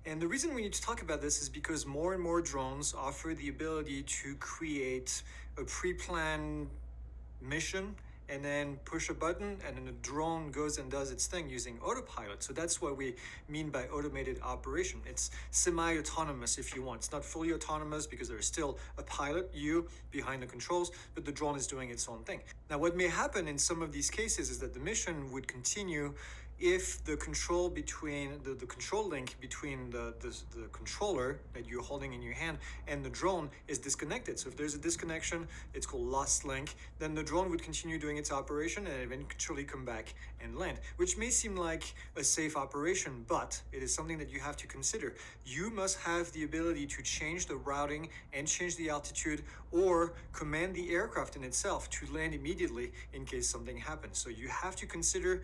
And the reason we need to talk about this is because more and more drones offer the ability to create a pre-planned mission and then push a button and then the drone goes and does its thing using autopilot. So that's what we mean by automated operation. It's semi-autonomous if you want. It's not fully autonomous because there is still a pilot, you, behind the controls, but the drone is doing its own thing. Now, what may happen in some of these cases is that the mission would continue if the control between the control link between the controller that you're holding in your hand and the drone is disconnected. So if there's a disconnection, it's called lost link, then the drone would continue doing its operation and eventually come back and land, which may seem like a safe operation, but it is something that you have to consider. You must have the ability to change the routing and change the altitude or command the aircraft in itself to land immediately in case something happens. So you have to consider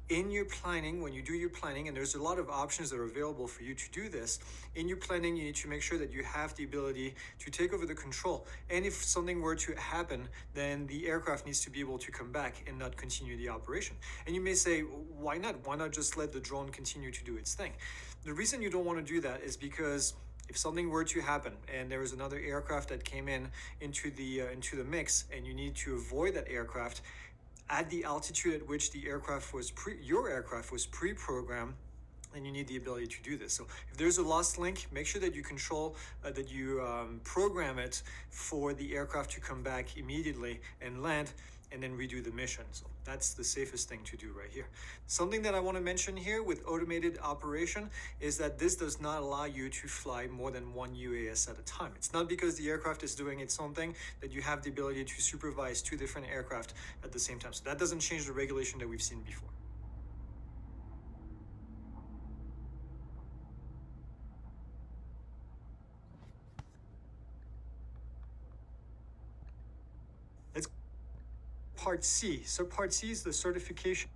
in your planning, when you do your planning, and there's a lot of options that are available for you to do this, in your planning, you need to make sure that you have the ability to take over the control. And if something were to happen, then the aircraft needs to be able to come back and not continue the operation. And you may say, why not? Why not just let the drone continue to do its thing? The reason you don't want to do that is because if something were to happen and there was another aircraft that came into the mix and you need to avoid that aircraft, at the altitude at which the aircraft was your aircraft was pre-programmed, and you need the ability to do this. So if there's a lost link, make sure that you program it for the aircraft to come back immediately and land and then redo the mission. So that's the safest thing to do right here. Something that I want to mention here with automated operation is that this does not allow you to fly more than one UAS at a time. It's not because the aircraft is doing its own thing that you have the ability to supervise two different aircraft at the same time. So that doesn't change the regulation that we've seen before. Let's Part C. So Part C is the certification.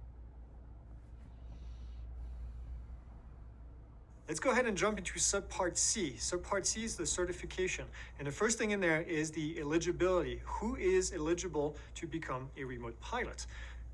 Let's go ahead and jump into Subpart C. Subpart C is the certification. And the first thing in there is the eligibility. Who is eligible to become a remote pilot?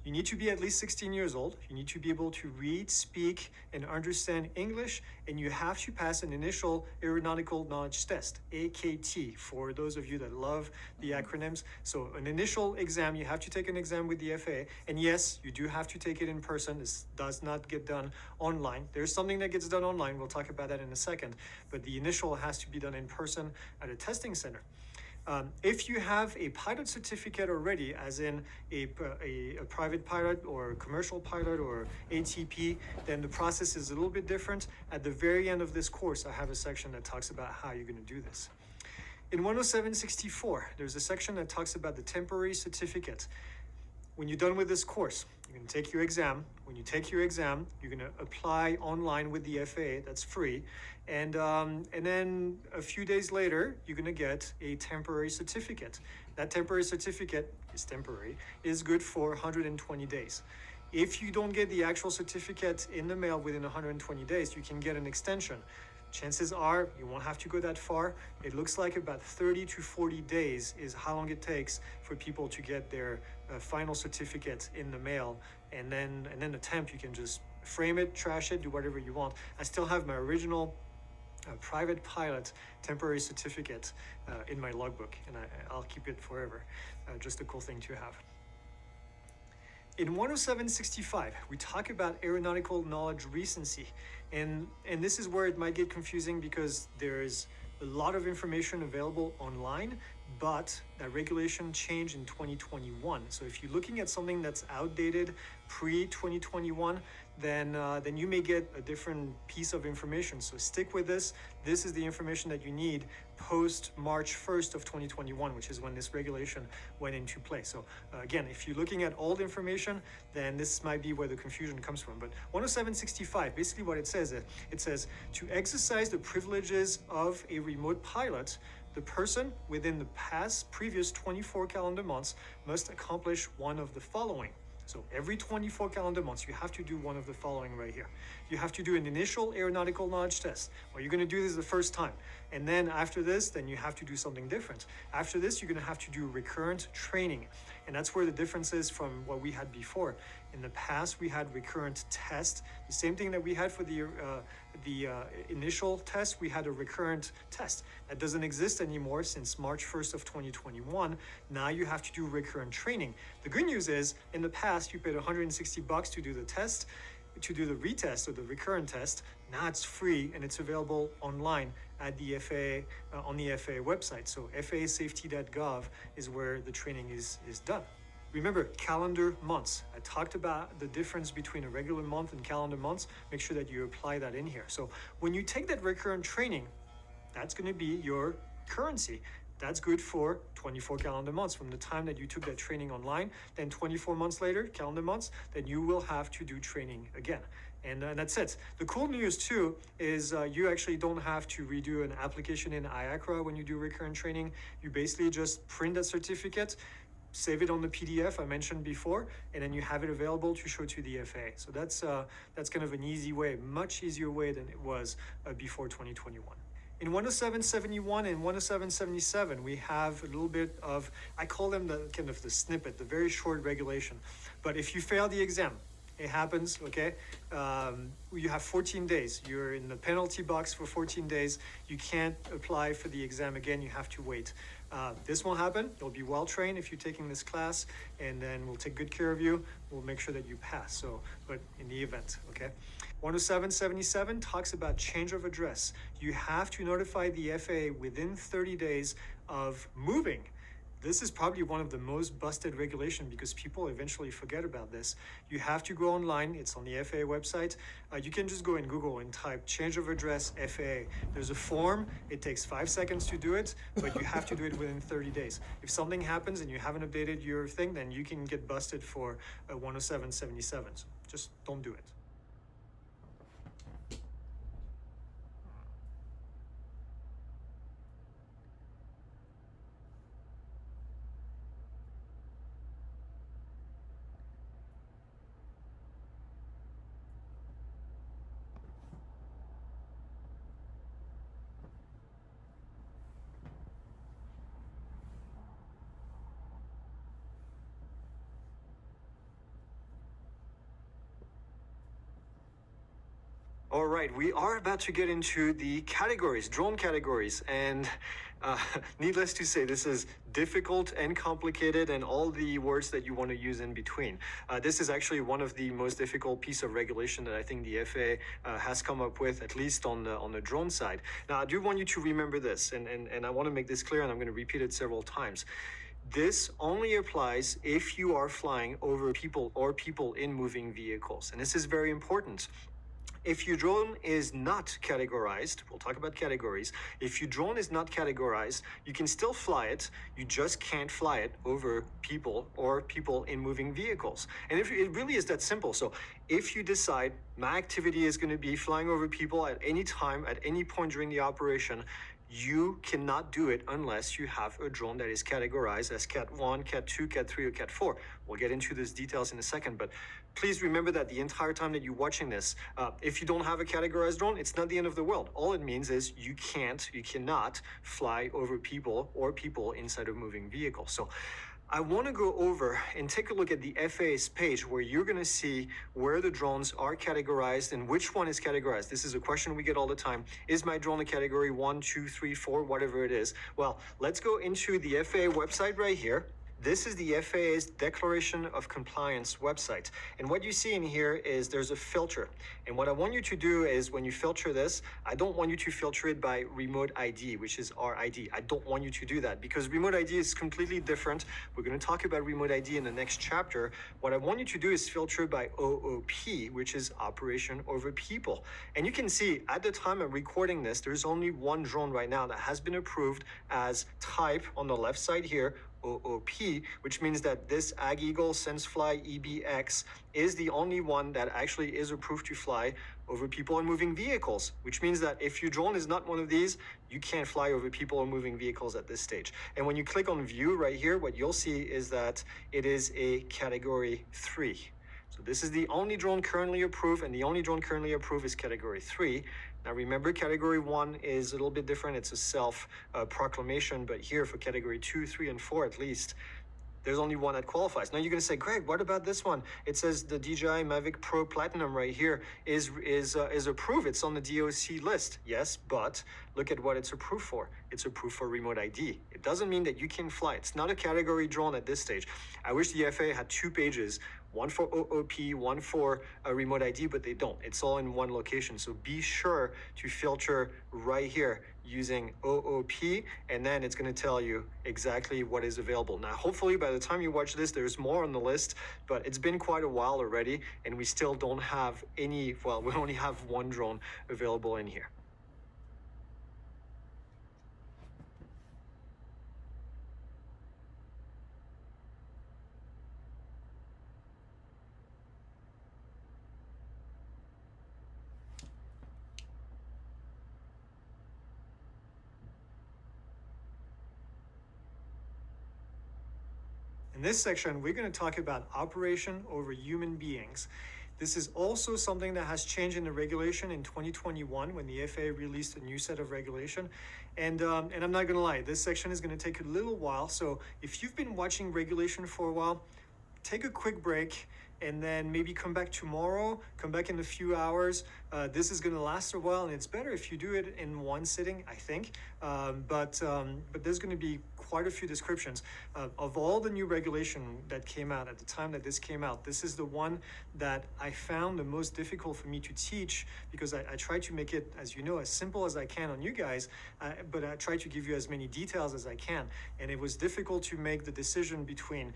You need to be at least 16 years old. You need to be able to read, speak, and understand English, and you have to pass an initial aeronautical knowledge test, AKT, for those of you that love the acronyms. So an initial exam, you have to take an exam with the FAA, and yes, you do have to take it in person. This does not get done online. There's something that gets done online. We'll talk about that in a second, but the initial has to be done in person at a testing center. If you have a pilot certificate already, as in a private pilot or a commercial pilot or ATP, then the process is a little bit different. At the very end of this course, I have a section that talks about how you're going to do this. In 10764, there's a section that talks about the temporary certificate. When you're done with this course, you're going to take your exam. When you take your exam, you're going to apply online with the FAA. That's free. And then a few days later, you're going to get a temporary certificate. That temporary certificate is temporary, is good for 120 days. If you don't get the actual certificate in the mail within 120 days, you can get an extension. Chances are you won't have to go that far. It looks like about 30 to 40 days is how long it takes for people to get their final certificate in the mail. And then the temp, you can just frame it, trash it, do whatever you want. I still have my original private pilot temporary certificate in my logbook, and I'll keep it forever. Just a cool thing to have. In 10765, we talk about aeronautical knowledge recency, and this is where it might get confusing because there's a lot of information available online, but that regulation changed in 2021. So if you're looking at something that's outdated pre-2021, then you may get a different piece of information. So stick with this. This is the information that you need post March 1st of 2021, which is when this regulation went into place. So again, if you're looking at old information, then this might be where the confusion comes from. But 10765, basically what it says to exercise the privileges of a remote pilot, the person within the previous 24 calendar months must accomplish one of the following. So every 24 calendar months, you have to do one of the following right here. You have to do an initial aeronautical knowledge test. Well, you're going to do this the first time. And then after this, then you have to do something different. After this, you're going to have to do recurrent training. And that's where the difference is from what we had before. In the past, we had recurrent tests, the same thing that we had for the the initial test, we had a recurrent test. That doesn't exist anymore since March 1st of 2021. Now you have to do recurrent training. The good news is, in the past, you paid $160 to do the test, to do the retest or the recurrent test. Now it's free and it's available online at the FAA, on the FAA website. So FAAsafety.gov is where the training is done. Remember, calendar months. I talked about the difference between a regular month and calendar months. Make sure that you apply that in here. So when you take that recurrent training, that's going to be your currency. That's good for 24 calendar months from the time that you took that training online. Then 24 months later, calendar months, then you will have to do training again. And that's it. The cool news too is you actually don't have to redo an application in IACRA when you do recurrent training. You basically just print that certificate, save it on the PDF I mentioned before, and then you have it available to show to the FAA. So that's kind of an easy way, much easier way than it was before 2021. In 107.71 and 107.77, we have a little bit of, I call them the kind of the snippet, the very short regulation. But if you fail the exam, it happens, okay? You have 14 days. You're in the penalty box for 14 days. You can't apply for the exam again. You have to wait. This won't happen. You'll be well trained if you're taking this class, and then we'll take good care of you. We'll make sure that you pass. So, but in the event, okay? 107.77 talks about change of address. You have to notify the FAA within 30 days of moving. This is probably one of the most busted regulation because people eventually forget about this. You have to go online. It's on the FAA website. You can just go in Google and type change of address FAA. There's a form. It takes 5 seconds to do it, but you have to do it within 30 days. If something happens and you haven't updated your thing, then you can get busted for 107.77. So just don't do it. All right, we are about to get into the categories, drone categories, and needless to say, this is difficult and complicated and all the words that you want to use in between. This is actually one of the most difficult piece of regulation that I think the FAA has come up with, at least on the drone side. Now, I do want you to remember this, and I want to make this clear, and I'm going to repeat it several times. This only applies if you are flying over people or people in moving vehicles, and this is very important. If your drone is not categorized, we'll talk about categories. If your drone is not categorized, you can still fly it. You just can't fly it over people or people in moving vehicles. And if it really is that simple. So if you decide my activity is going to be flying over people at any time, at any point during the operation, you cannot do it unless you have a drone that is categorized as Cat 1, Cat 2, Cat 3, or Cat 4. We'll get into those details in a second, but please remember that the entire time that you're watching this, if you don't have a categorized drone, it's not the end of the world. All it means is you cannot fly over people or people inside a moving vehicle. So I want to go over and take a look at the FAA's page where you're going to see where the drones are categorized and which one is categorized. This is a question we get all the time. Is my drone a category 1, 2, 3, 4, whatever it is? Well, let's go into the FAA website right here. This is the FAA's Declaration of Compliance website. And what you see in here is there's a filter. And what I want you to do is when you filter this, I don't want you to filter it by remote ID, which is RID. I don't want you to do that because remote ID is completely different. We're going to talk about remote ID in the next chapter. What I want you to do is filter by OOP, which is Operation Over People. And you can see at the time I'm recording this, there's only one drone right now that has been approved as type on the left side here, OOP, which means that this AgEagle SenseFly EBX is the only one that actually is approved to fly over people and moving vehicles, which means that if your drone is not one of these, you can't fly over people or moving vehicles at this stage. And when you click on view right here, what you'll see is that it is a category 3. So this is the only drone currently approved, and the only drone currently approved is category 3. Now remember, category 1 is a little bit different. It's a self proclamation, but here for category 2, 3, and 4 at least, there's only one that qualifies. Now you're going to say, Greg, what about this one? It says the DJI Mavic Pro Platinum right here is approved. It's on the DOC list. Yes, but look at what it's approved for. It's approved for remote ID. It doesn't mean that you can fly. It's not a category drone at this stage. I wish the FAA had 2 pages, one for OOP, one for remote ID, but they don't. It's all in one location. So be sure to filter right here using OOP, and then it's going to tell you exactly what is available. Now, hopefully by the time you watch this, there's more on the list, but it's been quite a while already, and we still don't have any, well, we only have one drone available in here. In this section, we're going to talk about operation over human beings. This is also something that has changed in the regulation in 2021 when the FAA released a new set of regulation. And I'm not going to lie, this section is going to take a little while. So if you've been watching regulation for a while, take a quick break and then maybe come back tomorrow, come back in a few hours. This is going to last a while, and it's better if you do it in one sitting, I think. But there's going to be quite a few descriptions. Of all the new regulation that came out at the time that this came out, this is the one that I found the most difficult for me to teach, because I try to make it, as you know, as simple as I can on you guys, but I try to give you as many details as I can. And it was difficult to make the decision between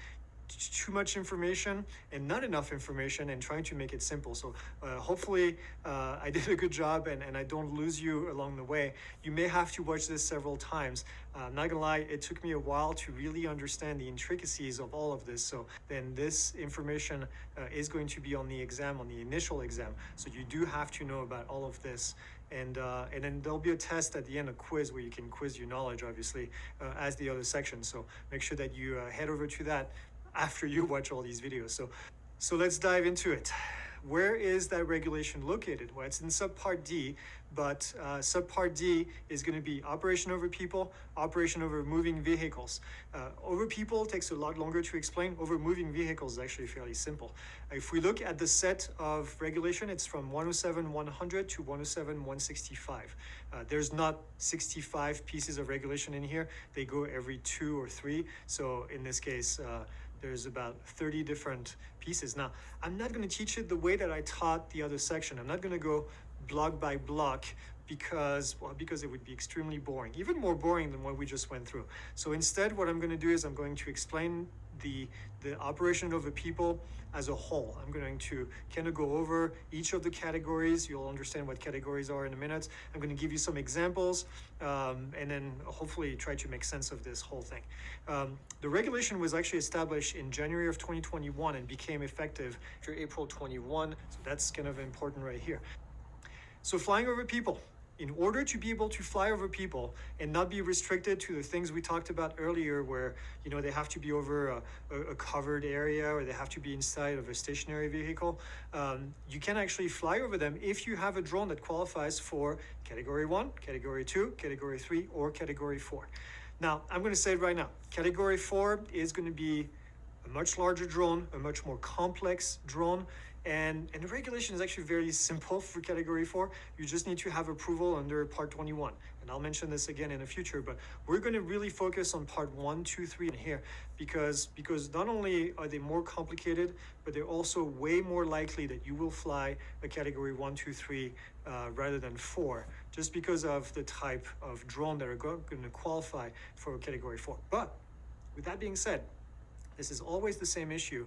too much information and not enough information and trying to make it simple. So hopefully I did a good job and I don't lose you along the way. You may have to watch this several times. I'm not gonna lie, it took me a while to really understand the intricacies of all of this. So then this information is going to be on the exam, on the initial exam. So you do have to know about all of this. And then there'll be a test at the end, a quiz where you can quiz your knowledge, obviously, as the other sections. So make sure that you head over to that after you watch all these videos. So let's dive into it. Where is that regulation located? Well, it's in subpart D, but subpart D is going to be operation over people, operation over moving vehicles. Over people takes a lot longer to explain. Over moving vehicles is actually fairly simple. If we look at the set of regulation, it's from 107-100 to 107-165. There's not 65 pieces of regulation in here. They go every 2 or 3. So in this case, there's about 30 different pieces. Now, I'm not going to teach it the way that I taught the other section. I'm not going to go block by block because it would be extremely boring, even more boring than what we just went through. So instead, what I'm going to do is I'm going to explain the operation of the people as a whole. I'm going to kind of go over each of the categories. You'll understand what categories are in a minute. I'm going to give you some examples and then hopefully try to make sense of this whole thing. The regulation was actually established in January of 2021 and became effective after April 21. So that's kind of important right here. So flying over people. In order to be able to fly over people and not be restricted to the things we talked about earlier, where they have to be over a covered area or they have to be inside of a stationary vehicle, you can actually fly over them if you have a drone that qualifies for Category 1, Category 2, Category 3, or Category 4. Now, I'm going to say it right now. Category 4 is going to be a much larger drone, a much more complex drone. And the regulation is actually very simple for Category 4. You just need to have approval under Part 21. And I'll mention this again in the future, but we're going to really focus on Part 1, 2, 3 in here because not only are they more complicated, but they're also way more likely that you will fly a Category 1, 2, 3 rather than 4, just because of the type of drone that are going to qualify for Category 4. But with that being said, this is always the same issue.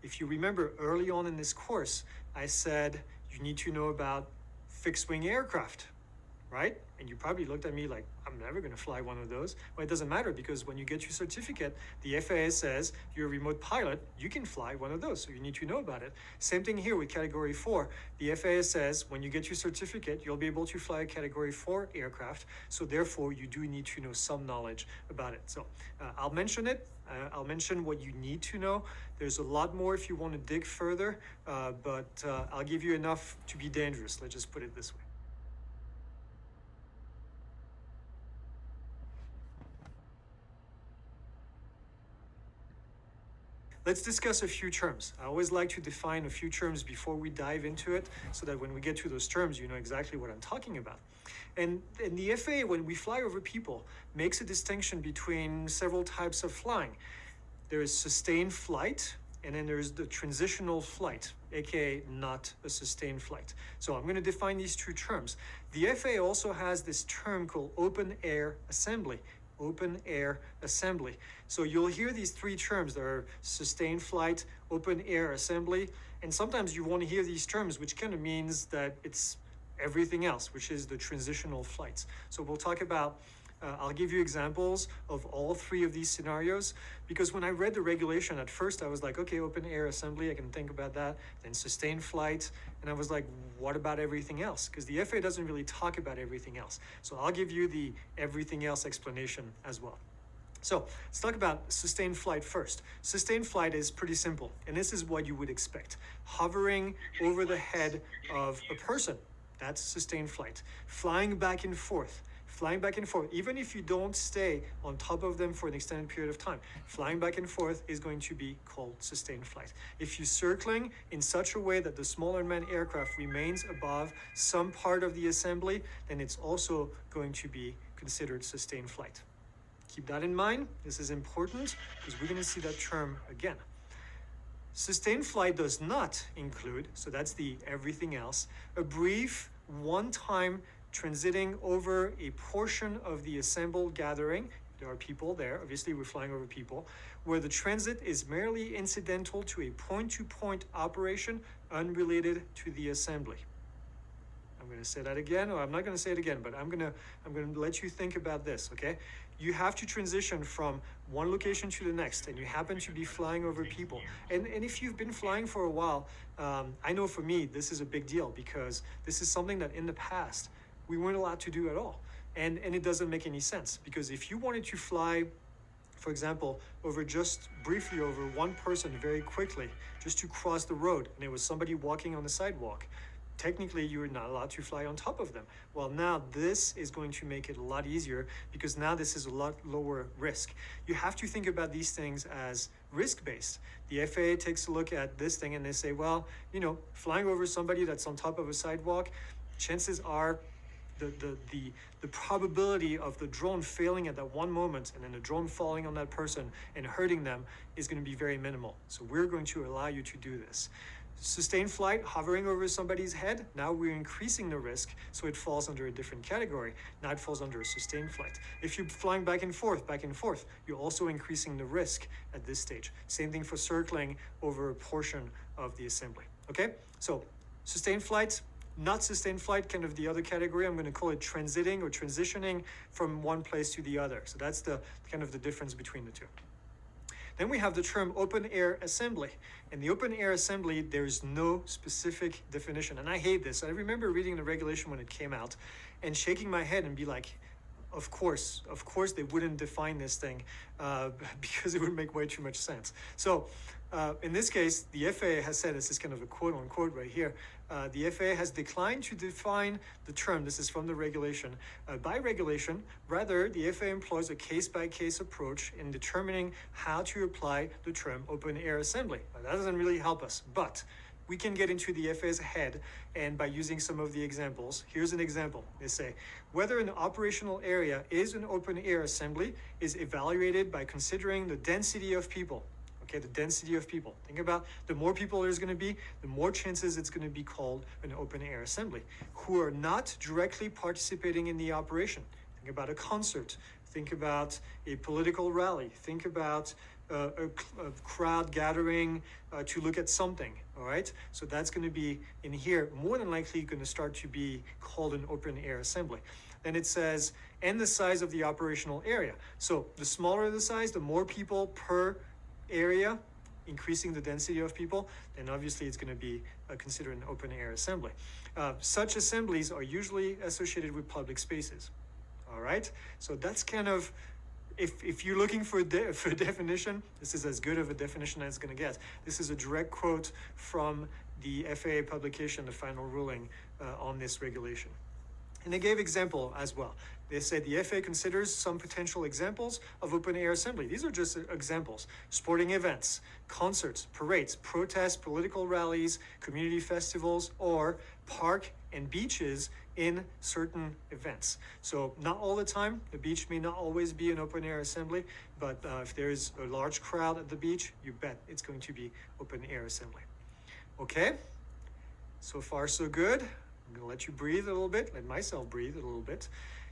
If you remember early on in this course, I said you need to know about fixed-wing aircraft, right? And you probably looked at me like, I'm never going to fly one of those. Well, it doesn't matter because when you get your certificate, the FAA says you're a remote pilot, you can fly one of those. So you need to know about it. Same thing here with Category 4. The FAA says when you get your certificate, you'll be able to fly a Category 4 aircraft. So therefore, you do need to know some knowledge about it. So I'll mention it. I'll mention what you need to know. There's a lot more if you want to dig further, but I'll give you enough to be dangerous. Let's just put it this way. let's discuss a few terms. I always like to define a few terms before we dive into it so that when we get to those terms, you know exactly what I'm talking about. And the FAA, when we fly over people, makes a distinction between several types of flying. There is sustained flight, and then there's the transitional flight, aka not a sustained flight. So I'm going to define these two terms. The FAA also has this term called open air assembly. Open air assembly. So you'll hear these three terms that are sustained flight, open air assembly, and sometimes you want to hear these terms, which kind of means that it's everything else, which is the transitional flights. So we'll talk about I'll give you examples of all three of these scenarios, because when I read the regulation at first, I was like, okay, open air assembly, I can think about that. Then sustained flight, and I was like, what about everything else? Because the FAA doesn't really talk about everything else. So I'll give you the everything else explanation as well. So let's talk about sustained flight first. Sustained flight is pretty simple, and this is what you would expect. Hovering over the head of a person, that's sustained flight. Flying back and forth, even if you don't stay on top of them for an extended period of time. Flying back and forth is going to be called sustained flight. If you're circling in such a way that the smaller unmanned aircraft remains above some part of the assembly, then it's also going to be considered sustained flight. Keep that in mind. This is important because we're going to see that term again. Sustained flight does not include, so that's the everything else, a brief one-time transiting over a portion of the assembled gathering. There are people there, obviously we're flying over people, where the transit is merely incidental to a point-to-point operation unrelated to the assembly. I'm going to say that again, or I'm not going to say it again, but I'm going to let you think about this, okay? You have to transition from one location to the next, and you happen to be flying over people. And if you've been flying for a while, I know for me, this is a big deal because this is something that in the past, we weren't allowed to do at all. And it doesn't make any sense because if you wanted to fly, for example, just briefly over one person very quickly, just to cross the road, and there was somebody walking on the sidewalk, technically you were not allowed to fly on top of them. Well, now this is going to make it a lot easier because now this is a lot lower risk. You have to think about these things as risk-based. The FAA takes a look at this thing and they say, well, you know, flying over somebody that's on top of a sidewalk, chances are the probability of the drone failing at that one moment and then the drone falling on that person and hurting them is going to be very minimal. So we're going to allow you to do this. Sustained flight, hovering over somebody's head, now we're increasing the risk, so it falls under a different category. Now it falls under a sustained flight. If you're flying back and forth, you're also increasing the risk at this stage. Same thing for circling over a portion of the assembly. Okay, so sustained flight, not sustained flight, kind of the other category. I'm going to call it transiting or transitioning from one place to the other. So that's the kind of the difference between the two. Then we have the term open air assembly. In the open air assembly, there's no specific definition. And I hate this. I remember reading the regulation when it came out and shaking my head and be like, of course they wouldn't define this thing because it would make way too much sense. So in this case, the FAA has said, this is kind of a quote unquote right here, the FAA has declined to define the term, this is from the regulation, by regulation. Rather, the FAA employs a case-by-case approach in determining how to apply the term open air assembly. Now, that doesn't really help us, but we can get into the FAA's head and by using some of the examples. Here's an example. They say, whether an operational area is an open air assembly is evaluated by considering the density of people. Okay, the density of people. Think about the more people there's going to be, the more chances it's going to be called an open air assembly, who are not directly participating in the operation. Think about a concert. Think about a political rally. Think about a crowd gathering to look at something, all right? So that's going to be in here, more than likely going to start to be called an open air assembly. Then it says, and the size of the operational area. So the smaller the size, the more people per area, increasing the density of people, then obviously it's going to be considered an open air assembly. Such assemblies are usually associated with public spaces, all right? So that's kind of, if you're looking for a definition, this is as good of a definition as it's going to get. This is a direct quote from the FAA publication, the final ruling on this regulation. And they gave example as well. They said the FAA considers some potential examples of open-air assembly. These are just examples. Sporting events, concerts, parades, protests, political rallies, community festivals, or park and beaches in certain events. So not all the time, the beach may not always be an open-air assembly, but if there's a large crowd at the beach, you bet it's going to be open-air assembly. Okay, so far so good. I'm gonna let you breathe a little bit, let myself breathe a little bit.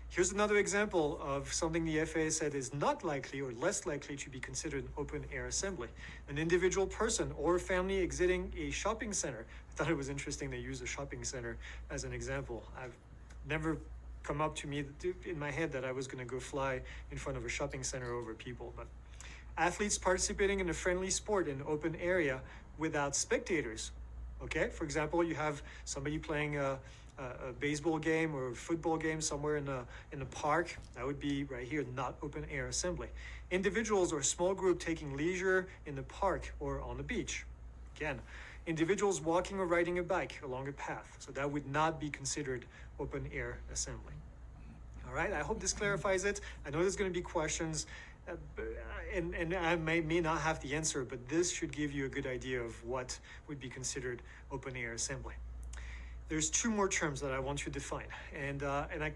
Here's another example of something the FAA said is not likely or less likely to be considered an open-air assembly. An individual person or family exiting a shopping center. I thought it was interesting they use a shopping center as an example. I've never come up to me in my head that I was going to go fly in front of a shopping center over people. But athletes participating in a friendly sport in an open area without spectators. Okay, for example, you have somebody playing a baseball game or a football game somewhere in a park. That would be right here, not open air assembly. Individuals or small group taking leisure in the park or on the beach. Again, individuals walking or riding a bike along a path. So that would not be considered open air assembly. All right, I hope this clarifies it. I know there's going to be questions. And I may not have the answer, but this should give you a good idea of what would be considered open air assembly. There's two more terms that I want to define, and I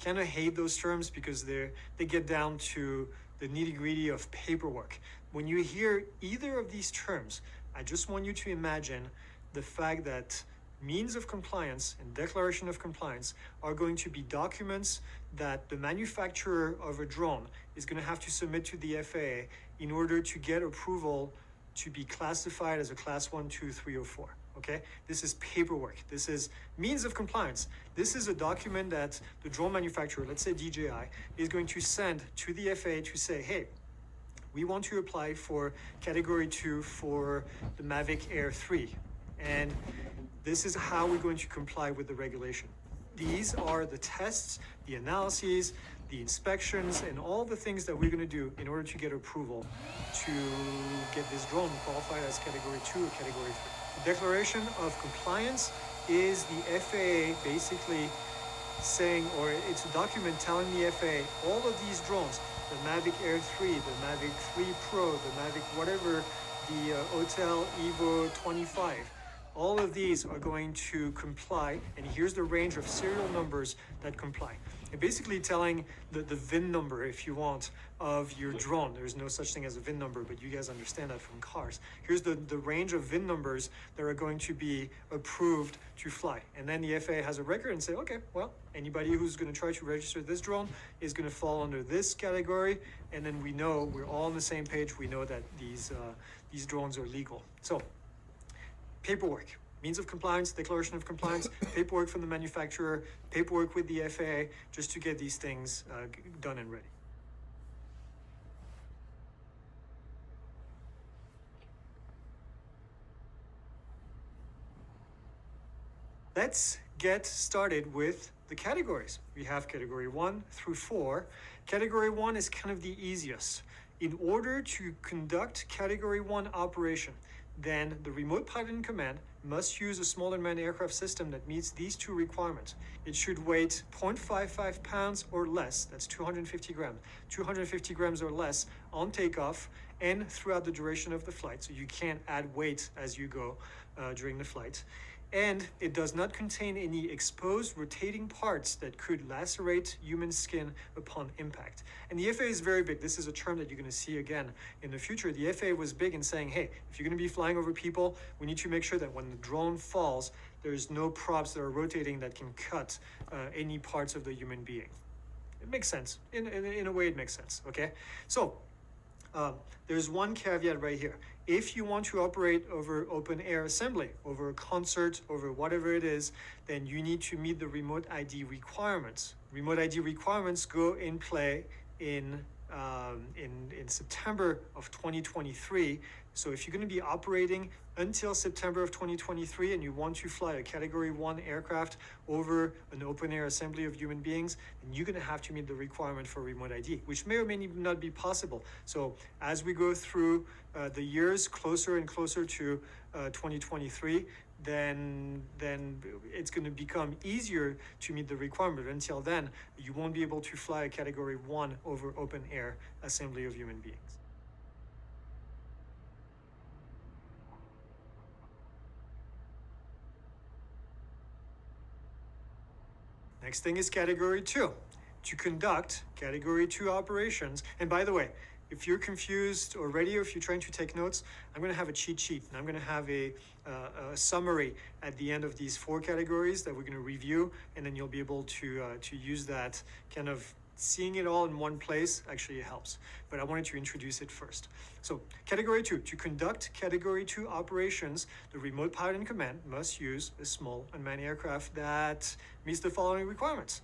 kind of hate those terms because they get down to the nitty-gritty of paperwork. When you hear either of these terms, I just want you to imagine the fact that means of compliance and declaration of compliance are going to be documents that the manufacturer of a drone is going to have to submit to the FAA in order to get approval to be classified as a class 1, 2, 3, or 4. Okay, this is paperwork. This is means of compliance. This is a document that the drone manufacturer, let's say DJI, is going to send to the FAA to say, hey, we want to apply for category 2 for the Mavic Air 3. And this is how we're going to comply with the regulation. These are the tests, the analyses, the inspections, and all the things that we're going to do in order to get approval to get this drone qualified as category 2 or category 3. The declaration of compliance is the FAA basically saying, or it's a document telling the FAA, all of these drones, the Mavic Air 3, the Mavic 3 Pro, the Mavic whatever, the Autel Evo 25, all of these are going to comply, and here's the range of serial numbers that comply. And basically telling the VIN number, if you want, of your drone. There's no such thing as a VIN number, but you guys understand that from cars. Here's the range of VIN numbers that are going to be approved to fly. And then the FAA has a record and say, okay, well, anybody who's going to try to register this drone is going to fall under this category, and then we know we're all on the same page. We know that these drones are legal. So, paperwork, means of compliance, declaration of compliance, paperwork from the manufacturer, paperwork with the FAA, just to get these things done and ready. Let's get started with the categories. We have category 1 through 4. Category 1 is kind of the easiest. In order to conduct category 1 operation, then the remote pilot in command must use a small unmanned aircraft system that meets these two requirements. It should weigh 0.55 pounds or less, that's 250 grams, 250 grams or less on takeoff and throughout the duration of the flight. So you can't add weight as you go during the flight. And it does not contain any exposed rotating parts that could lacerate human skin upon impact. And the FAA is very big. This is a term that you're going to see again in the future. The FAA was big in saying, hey, if you're going to be flying over people, we need to make sure that when the drone falls, there's no props that are rotating that can cut any parts of the human being. It makes sense. In a way, it makes sense, okay? So, there's one caveat right here. If you want to operate over open air assembly, over a concert, over whatever it is, then you need to meet the remote ID requirements. Remote ID requirements go in play in September of 2023. So if you're going to be operating until September of 2023 and you want to fly a Category 1 aircraft over an open air assembly of human beings, then you're going to have to meet the requirement for remote ID, which may or may not be possible. So as we go through the years closer and closer to 2023, then it's going to become easier to meet the requirement. Until then, you won't be able to fly a Category 1 over open air assembly of human beings. Next thing is Category 2. To conduct Category 2 operations, and by the way, if you're confused already or if you're trying to take notes, I'm going to have a cheat sheet and I'm going to have a summary at the end of these 4 categories that we're going to review, and then you'll be able to use that. Kind of seeing it all in one place actually helps, but I wanted to introduce it first. So Category 2, to conduct Category 2 operations, the remote pilot in command must use a small unmanned aircraft that meets the following requirements.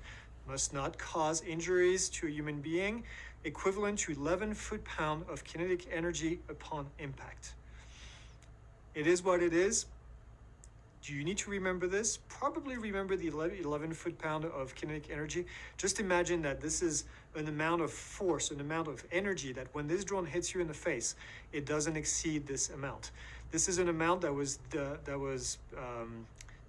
Must not cause injuries to a human being, equivalent to 11 foot-pound of kinetic energy upon impact. It is what it is. Do you need to remember this? Probably remember the 11 foot-pound of kinetic energy. Just imagine that this is an amount of force, an amount of energy that when this drone hits you in the face, it doesn't exceed this amount. This is an amount that was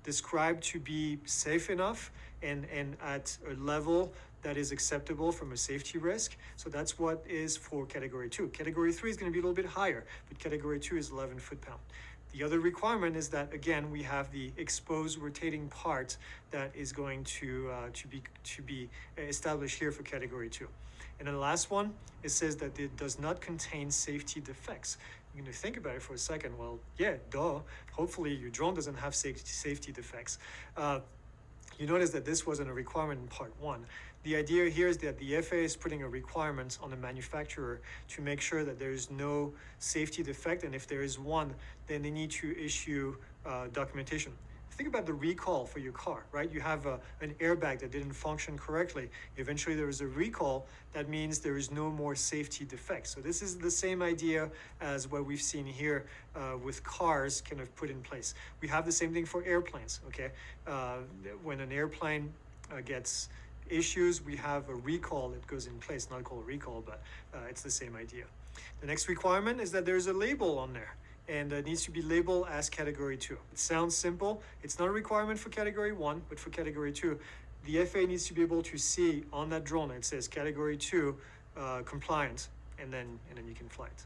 described to be safe enough and at a level that is acceptable from a safety risk. So that's what is for Category 2. Category 3 is going to be a little bit higher, but Category 2 is 11 foot-pound. The other requirement is that, again, we have the exposed rotating part that is going to be established here for Category 2. And then the last one, it says that it does not contain safety defects. You're going to think about it for a second. Well, yeah, duh. Hopefully your drone doesn't have safety defects. You notice that this wasn't a requirement in Part 1. The idea here is that the FAA is putting a requirement on the manufacturer to make sure that there is no safety defect, and if there is one, then they need to issue documentation. Think about the recall for your car, right? You have an airbag that didn't function correctly. Eventually there is a recall. That means there is no more safety defects. So this is the same idea as what we've seen here with cars kind of put in place. We have the same thing for airplanes, okay? When an airplane gets issues, we have a recall that goes in place, not called a recall, but it's the same idea. The next requirement is that there's a label on there, and it needs to be labeled as Category 2. It sounds simple. It's not a requirement for Category 1, but for Category 2, the FAA needs to be able to see on that drone it says Category 2 compliant, and then you can fly it.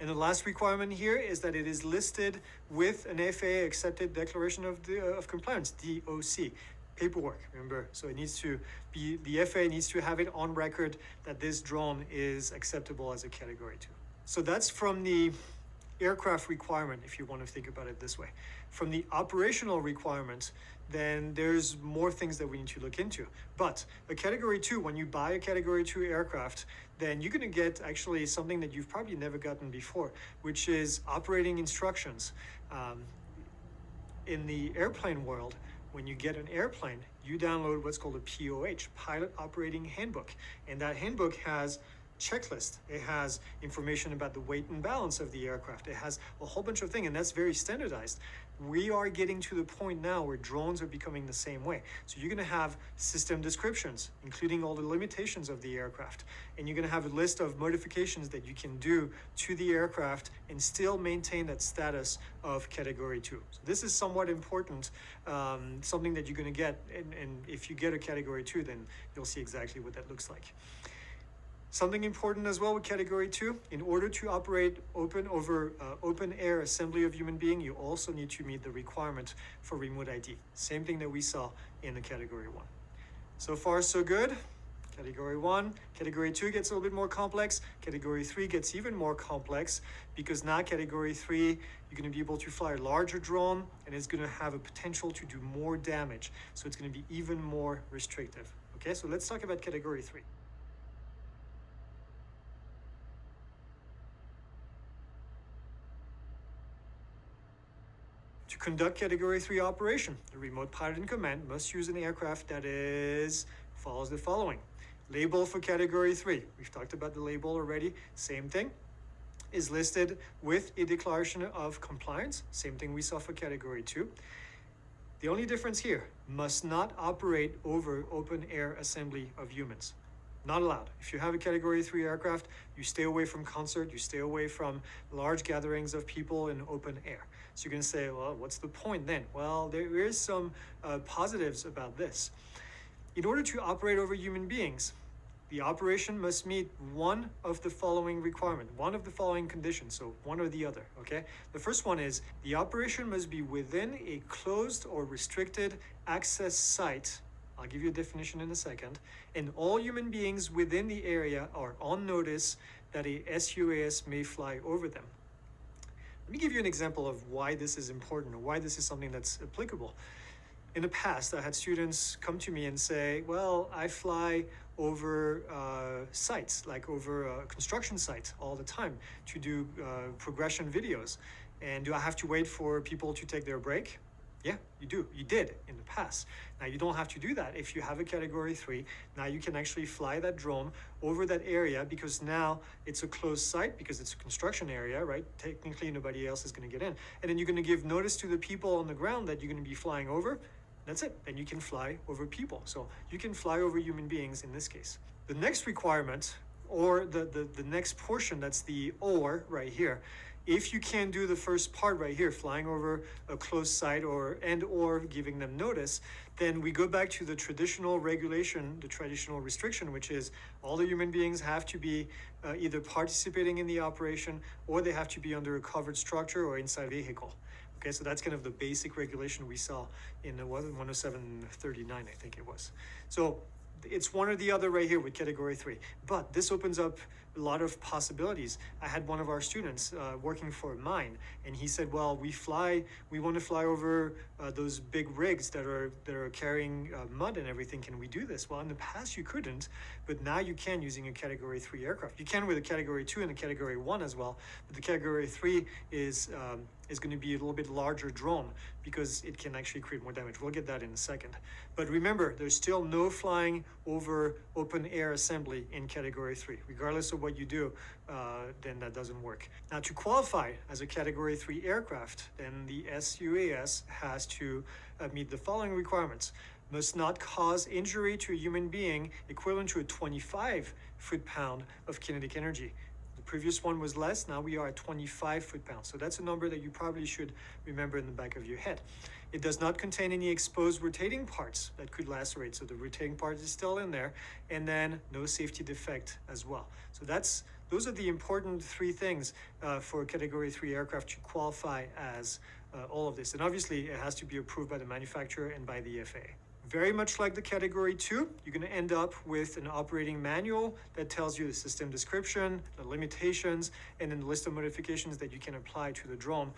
And the last requirement here is that it is listed with an FAA accepted declaration of compliance, DOC. Paperwork, remember, so it needs to be, the FAA needs to have it on record that this drone is acceptable as a Category 2. So that's from the aircraft requirement, if you want to think about it this way. From the operational requirements, then there's more things that we need to look into. But a Category 2, when you buy a Category 2 aircraft, then you're going to get actually something that you've probably never gotten before, which is operating instructions. In the airplane world, when you get an airplane, you download what's called a POH, Pilot Operating Handbook. And that handbook has checklist. It has information about the weight and balance of the aircraft. It has a whole bunch of things, and that's very standardized. We are getting to the point now where drones are becoming the same way. So you're going to have system descriptions, including all the limitations of the aircraft. And you're going to have a list of modifications that you can do to the aircraft and still maintain that status of Category 2. So this is somewhat important, something that you're going to get. And if you get a Category 2, then you'll see exactly what that looks like. Something important as well with Category 2, in order to operate open air assembly of human being, you also need to meet the requirement for remote ID. Same thing that we saw in the Category 1. So far, so good. Category 1. Category 2 gets a little bit more complex. Category 3 gets even more complex because now Category 3, you're going to be able to fly a larger drone and it's going to have a potential to do more damage. So it's going to be even more restrictive. Okay, so let's talk about Category 3. To conduct Category 3 operation, the remote pilot in command must use an aircraft that follows the following. Label for Category 3. We've talked about the label already. Same thing. Is listed with a declaration of compliance. Same thing we saw for Category 2. The only difference here, must not operate over open air assembly of humans. Not allowed. If you have a Category 3 aircraft, you stay away from concert, you stay away from large gatherings of people in open air. So you're going to say, well, what's the point then? Well, there is some positives about this. In order to operate over human beings, the operation must meet one of the following requirements, one of the following conditions, so one or the other, okay? The first one is the operation must be within a closed or restricted access site. I'll give you a definition in a second. And all human beings within the area are on notice that a SUAS may fly over them. Let me give you an example of why this is important or why this is something that's applicable. In the past, I had students come to me and say, well, I fly over sites, like over a construction site all the time to do progression videos. And do I have to wait for people to take their break? Yeah, you do. You did in the past. Now you don't have to do that. If you have a Category 3, now you can actually fly that drone over that area because now it's a closed site because it's a construction area, right? Technically, nobody else is going to get in. And then you're going to give notice to the people on the ground that you're going to be flying over. That's it. Then you can fly over people. So you can fly over human beings in this case. The next requirement, or the next portion, that's the or right here. If you can do the first part right here, flying over a closed site or giving them notice, then we go back to the traditional regulation, the traditional restriction, which is all the human beings have to be either participating in the operation or they have to be under a covered structure or inside a vehicle. Okay, so that's kind of the basic regulation we saw in the 10739, I think it was. So it's one or the other right here with Category 3. But this opens up a lot of possibilities. I had one of our students working for a mine, and he said, well, we want to fly over those big rigs that are carrying mud and everything. Can we do this? Well, in the past you couldn't, but now you can using a Category 3 aircraft. You can with a Category 2 and a Category 1 as well, but the Category 3 is going to be a little bit larger drone because it can actually create more damage. We'll get that in a second. But remember, there's still no flying over open air assembly in Category 3. Regardless of what you do, then that doesn't work. Now, to qualify as a Category 3 aircraft, then the SUAS has to meet the following requirements. Must not cause injury to a human being equivalent to a 25 foot-pound of kinetic energy. Previous one was less, now we are at 25 foot-pounds. So that's a number that you probably should remember in the back of your head. It does not contain any exposed rotating parts that could lacerate, so the rotating part is still in there, and then no safety defect as well. So those are the important three things for a Category 3 aircraft to qualify as all of this. And obviously, it has to be approved by the manufacturer and by the FAA. Very much like the Category 2, you're going to end up with an operating manual that tells you the system description, the limitations, and then the list of modifications that you can apply to the drone,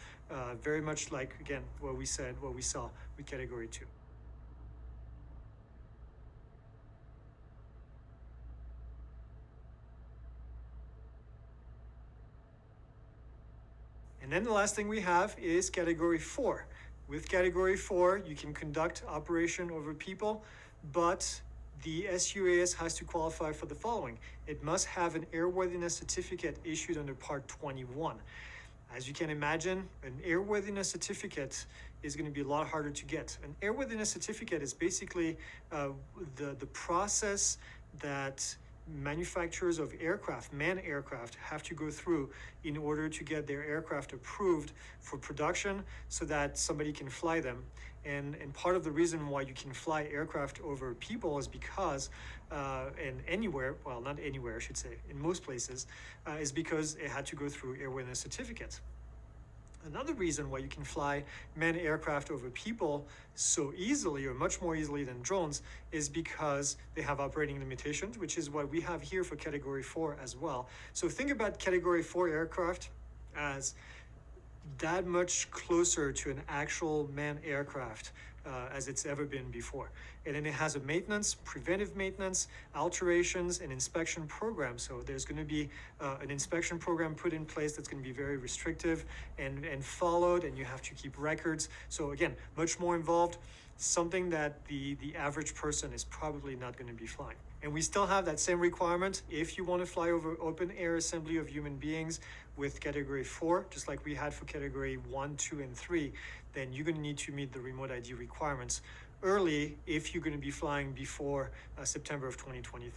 very much like, again, what we saw with Category 2. And then the last thing we have is Category 4. With Category 4, you can conduct operation over people, but the SUAS has to qualify for the following. It must have an airworthiness certificate issued under Part 21. As you can imagine, an airworthiness certificate is going to be a lot harder to get. An airworthiness certificate is basically the process that manufacturers of aircraft, manned aircraft, have to go through in order to get their aircraft approved for production so that somebody can fly them. And part of the reason why you can fly aircraft over people is because, and anywhere, well, not anywhere, I should say, in most places, is because it had to go through airworthiness certificates. Another reason why you can fly manned aircraft over people so easily, or much more easily than drones, is because they have operating limitations, which is what we have here for Category 4 as well. So think about Category 4 aircraft as that much closer to an actual manned aircraft as it's ever been before. And then it has a maintenance, preventive maintenance, alterations, and inspection program. So there's going to be an inspection program put in place that's going to be very restrictive and followed, and you have to keep records. So again, much more involved, something that the average person is probably not going to be flying. And we still have that same requirement. If you want to fly over open air assembly of human beings with Category 4, just like we had for Category 1, 2, and 3, then you're going to need to meet the remote ID requirements early if you're going to be flying before September of 2023.